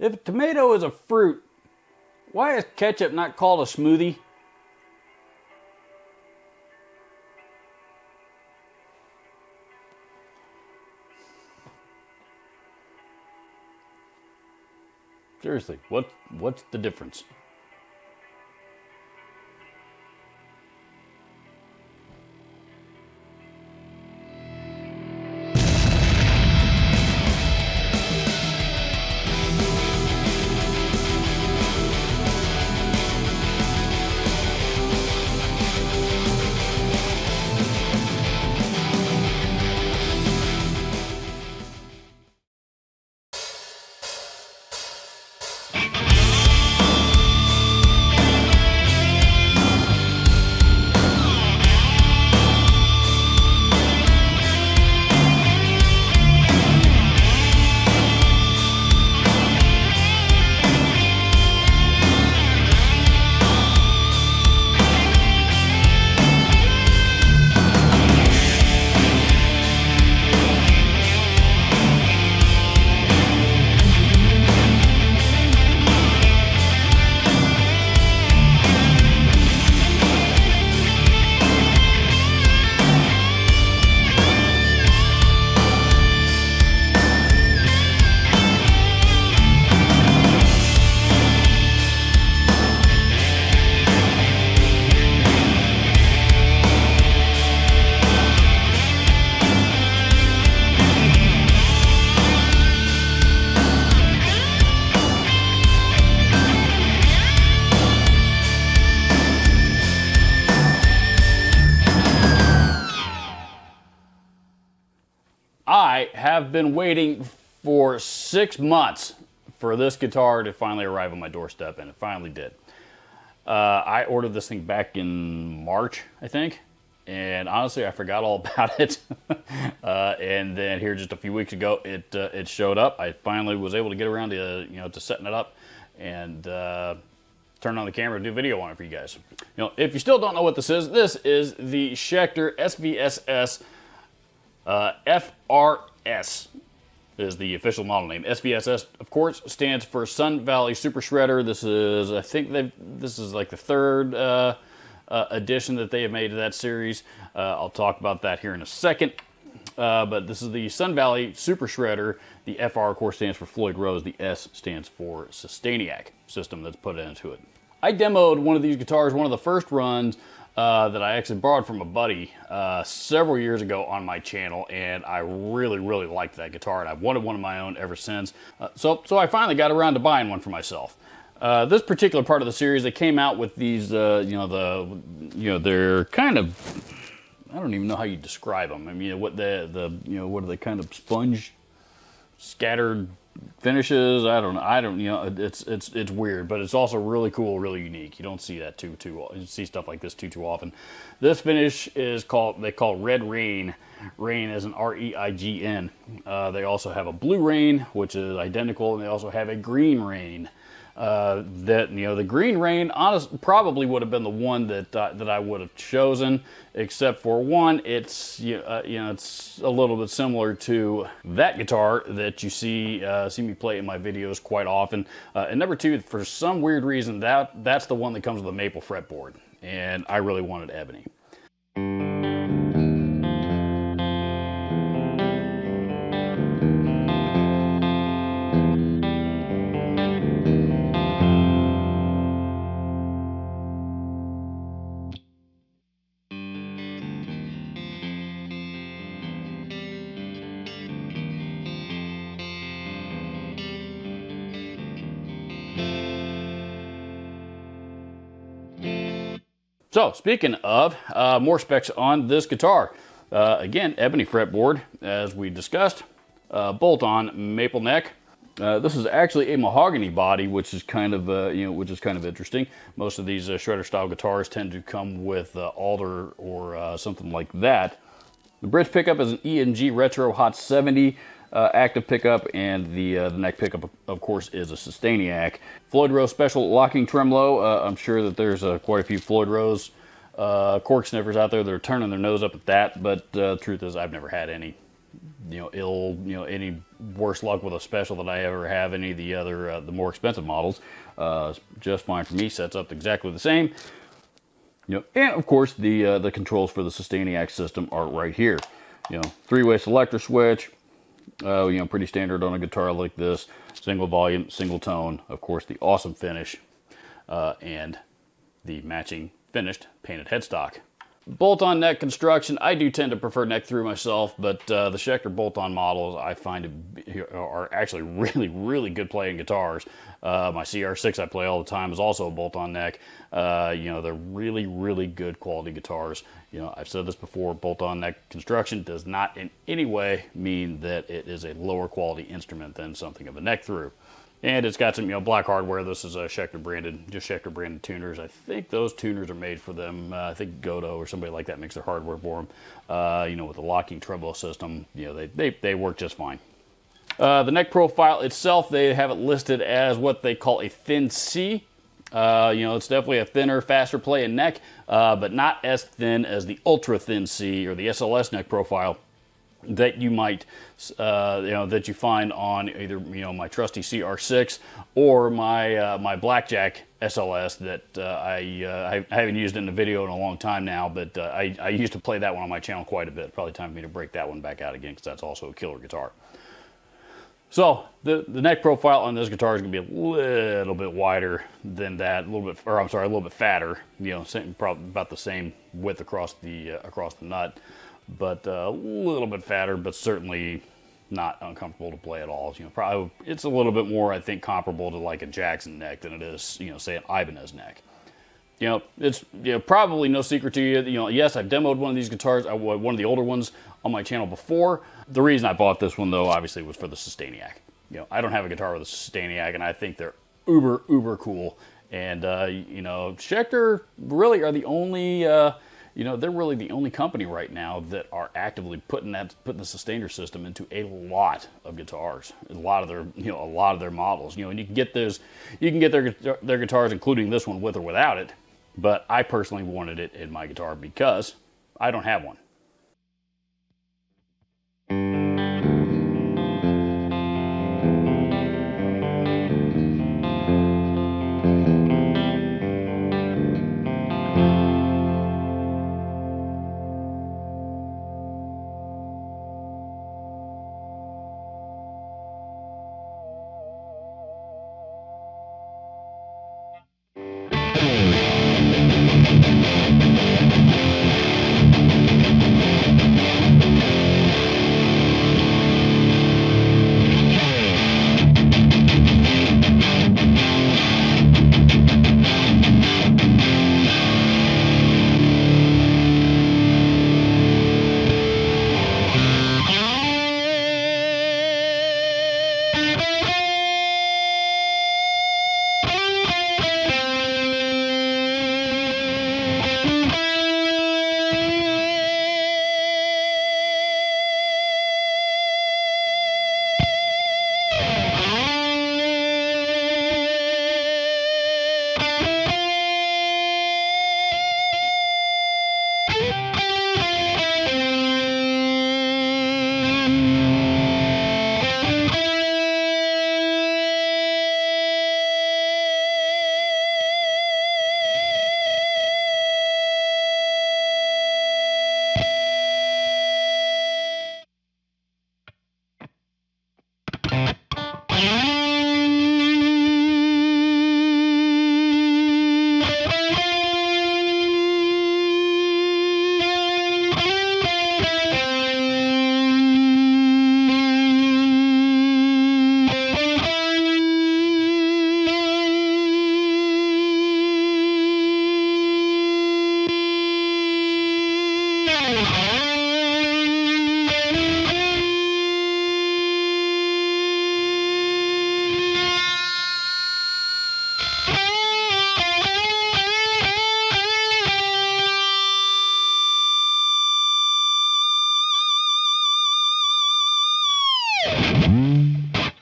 If a tomato is a fruit, why is ketchup not called a smoothie? Seriously, what's the difference? I have been waiting for 6 months for this guitar to finally arrive on my doorstep, and it finally did. I ordered this thing back in March, I think, and honestly, I forgot all about it. And then here just a few weeks ago, it showed up. I finally was able to get around to to setting it up and turn on the camera and do a video on it for you guys. If you still don't know what this is the Schecter SVSS FRS is the official model name. SVSS, of course, stands for Sun Valley Super Shredder. This is, I think this is like the third edition that they have made of that series. I'll talk about that here in a second. But this is the Sun Valley Super Shredder. The FR, of course, stands for Floyd Rose. The S stands for Sustainiac system that's put into it. I demoed one of these guitars, one of the first runs, that I actually borrowed from a buddy several years ago on my channel, and I really, really liked that guitar, and I've wanted one of my own ever since. So I finally got around to buying one for myself. This particular part of the series, they came out with these, they're kind of, I don't even know how you describe them. I mean, what are they, kind of sponge scattered finishes? I don't know. It's weird, but it's also really cool, really unique. You don't see that you see stuff like this too often. This finish is they call Red Rain. Rain is an R-E-I-G-N. They also have a Blue Rain, which is identical, and they also have a Green Rain. The Green Rain probably would have been the one that I would have chosen, except for one, it's it's a little bit similar to that guitar that you see me play in my videos quite often. And number two, for some weird reason, that's the one that comes with a maple fretboard, and I really wanted ebony. So, speaking of more specs on this guitar, again, ebony fretboard, as we discussed, bolt-on maple neck. This is actually a mahogany body, which is kind of interesting. Most of these shredder style guitars tend to come with alder or something like that. The bridge pickup is an EMG Retro Hot 70. Active pickup, and the neck pickup, of course, is a Sustainiac. Floyd Rose special locking tremolo. I'm sure that there's quite a few Floyd Rose cork sniffers out there that are turning their nose up at that, but the truth is I've never had any any worse luck with a special that I ever have any of the other the more expensive models. Just fine for me. Sets up exactly the same. And of course the controls for the Sustainiac system are right here. Three-way selector switch. Pretty standard on a guitar like this. Single volume, single tone. Of course, the awesome finish and the matching finished painted headstock. Bolt-on neck construction, I do tend to prefer neck through myself, but the Schecter bolt-on models I find are actually really, really good playing guitars. My CR6 I play all the time is also a bolt-on neck. They're really, really good quality guitars. I've said this before, bolt-on neck construction does not in any way mean that it is a lower quality instrument than something of a neck through. And it's got some, black hardware. This is a Schecter branded, just Schecter branded tuners. I think those tuners are made for them. I think Godo or somebody like that makes their hardware for them. With the locking treble system, they work just fine. The neck profile itself, they have it listed as what they call a thin C. It's definitely a thinner, faster playing neck, but not as thin as the ultra thin C or the SLS neck profile that you might, that you find on either, my trusty CR6 or my Blackjack SLS that I haven't used in the video in a long time now, but I used to play that one on my channel quite a bit. Probably time for me to break that one back out again because that's also a killer guitar. So the neck profile on this guitar is going to be a little bit wider than that, a little bit fatter. Probably about the same width across the nut. But a little bit fatter, but certainly not uncomfortable to play at all. Probably it's a little bit more, I think, comparable to like a Jackson neck than it is, say an Ibanez neck. It's probably no secret to you. Yes, I've demoed one of these guitars, one of the older ones on my channel before. The reason I bought this one, though, obviously, was for the Sustainiac. I don't have a guitar with a Sustainiac, and I think they're uber cool. And Schecter really are the only. They're really the only company right now that are actively putting the sustainer system into a lot of guitars, a lot of their models. And you can get their guitars, including this one, with or without it. But I personally wanted it in my guitar because I don't have one.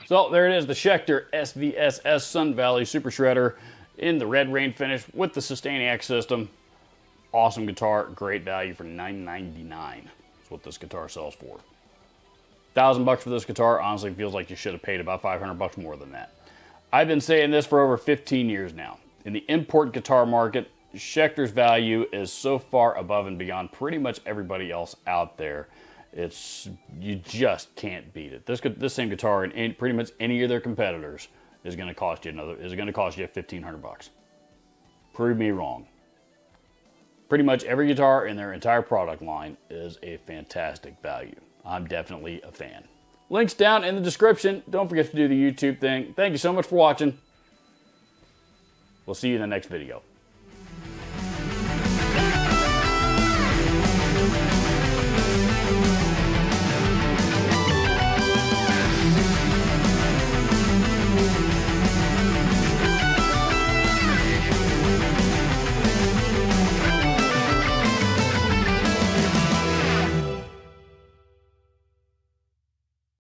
So there it is, the Schecter SVSS Sun Valley Super Shredder in the red rain finish with the Sustainiac system. Awesome guitar, great value for $9.99. That's what this guitar sells for. $1,000 for this guitar honestly feels like you should have paid about $500 more than that. I've been saying this for over 15 years now. In the import guitar market, Schecter's value is so far above and beyond pretty much everybody else out there. You just can't beat it. This same guitar in pretty much any of their competitors is going to cost you $1,500. Prove me wrong. Pretty much every guitar in their entire product line is a fantastic value. I'm definitely a fan. Links down in the description. Don't forget to do the YouTube thing. Thank you so much for watching. We'll see you in the next video.